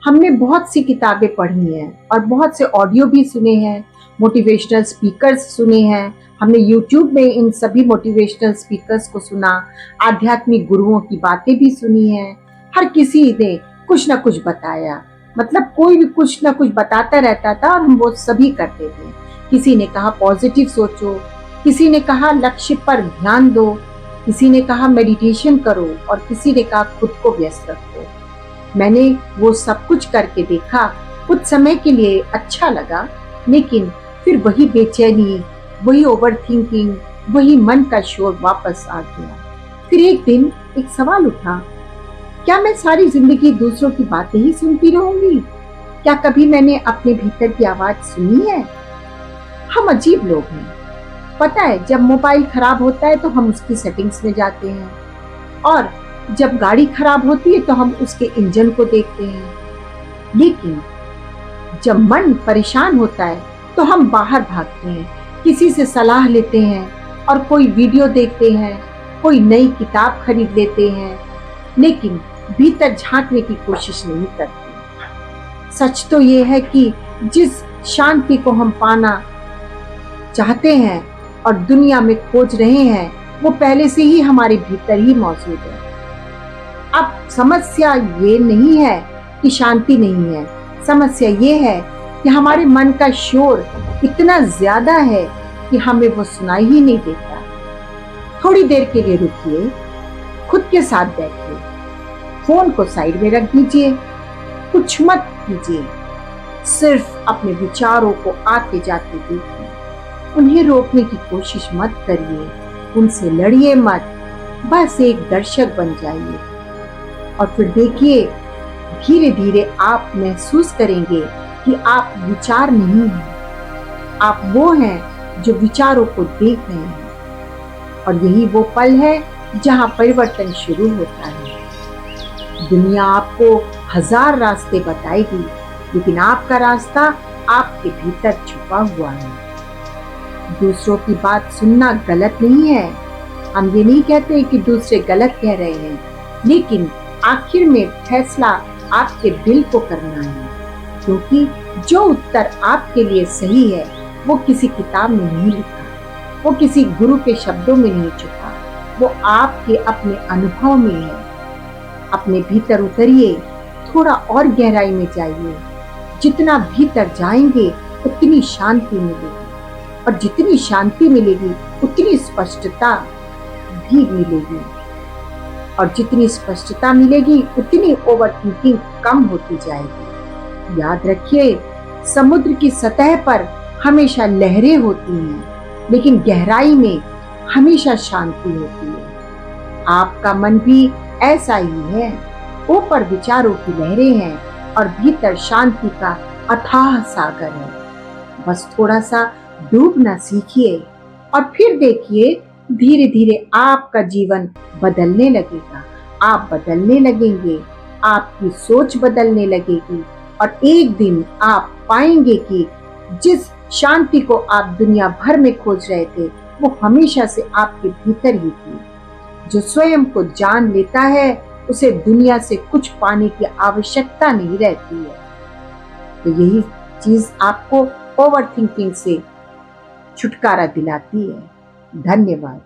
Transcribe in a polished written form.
हमने बहुत सी किताबें पढ़ी हैं और बहुत से ऑडियो भी सुने हैं, मोटिवेशनल स्पीकर्स सुने हैं। हमने यूट्यूब में इन सभी मोटिवेशनल स्पीकर्स को सुना, आध्यात्मिक गुरुओं की बातें भी सुनी हैं। हर किसी ने कुछ ना कुछ बताया, मतलब कोई भी कुछ ना कुछ बताता रहता था और हम वो सभी करते थे। किसी ने कहा पॉजिटिव सोचो, किसी ने कहा लक्ष्य पर ध्यान दो, किसी ने कहा मेडिटेशन करो और किसी ने कहा खुद को व्यस्त रखो। मैंने वो सब कुछ करके देखा, कुछ समय के लिए अच्छा लगा, लेकिन फिर वही बेचैनी, वही ओवरथिंकिंग, वही मन का शोर वापस आ गया। फिर एक दिन एक सवाल उठा, क्या मैं सारी जिंदगी दूसरों की बातें ही सुनती रहूंगी? क्या कभी मैंने अपने भीतर की आवाज सुनी है? हम अजीब लोग हैं। पता है, जब मोबाइल खराब होता है तो हम उसकी सेटिंग्स में जाते हैं और जब गाड़ी खराब होती है तो हम उसके इंजन को देखते हैं। लेकिन जब मन परेशान होता है तो हम बाहर भागते हैं, किसी से सलाह लेते हैं और कोई वीडियो देखते हैं, कोई नई किताब खरीद लेते हैं, लेकिन भीतर झांकने की कोशिश नहीं करते। सच तो ये है कि जिस शांति को हम पाना चाहते हैं और दुनिया में खोज रहे हैं, वो पहले से ही हमारे भीतर ही मौजूद है। अब समस्या ये नहीं है कि शांति नहीं है, समस्या ये है कि हमारे मन का शोर इतना ज्यादा है कि हमें वो सुनाई ही नहीं देता। थोड़ी देर के लिए रुकिए, खुद के साथ बैठिए, फोन को साइड में रख दीजिए, कुछ मत कीजिए, सिर्फ अपने विचारों को आते जाते देखिए। उन्हें रोकने की कोशिश मत करिए, उनसे लड़िए मत, बस एक दर्शक बन जाइए। और फिर देखिए, धीरे धीरे आप महसूस करेंगे कि आप विचार नहीं हैं, आप वो हैं जो विचारों को देख रहे हैं। और यही वो पल है जहां परिवर्तन शुरू होता है। दुनिया आपको 1000 रास्ते बताएगी, लेकिन आपका रास्ता आपके भीतर छुपा हुआ है। दूसरों की बात सुनना गलत नहीं है, हम ये नहीं कहते कि दूसरे गलत कह रहे हैं, लेकिन आखिर में फैसला आपके दिल को करना है, क्योंकि जो उत्तर आपके लिए सही है वो किसी किताब में नहीं लिखा, वो किसी गुरु के शब्दों में नहीं छुपा, वो आपके अपने अनुभव में है। अपने भीतर उतरिए, थोड़ा और गहराई में जाइए। जितना भीतर जाएंगे उतनी शांति मिलेगी, और जितनी शांति मिलेगी उतनी स्पष्टता भी मिलेगी, और जितनी स्पष्टता मिलेगी उतनी ओवरथिंकिंग कम होती जाएगी। याद रखिए, समुद्र की सतह पर हमेशा लहरें होती हैं, लेकिन गहराई में हमेशा शांति होती है। आपका मन भी ऐसा ही है, ऊपर विचारों की लहरें हैं और भीतर शांति का अथाह सागर है। बस थोड़ा सा डूबना सीखिए और फिर देखिए, धीरे धीरे आपका जीवन बदलने लगेगा, आप बदलने लगेंगे, आपकी सोच बदलने लगेगी, और एक दिन आप पाएंगे कि जिस शांति को आप दुनिया भर में खोज रहे थे वो हमेशा से आपके भीतर ही थी। जो स्वयं को जान लेता है उसे दुनिया से कुछ पाने की आवश्यकता नहीं रहती है। तो यही चीज आपको ओवरथिंकिंग से छुटकारा दिलाती है। धन्यवाद।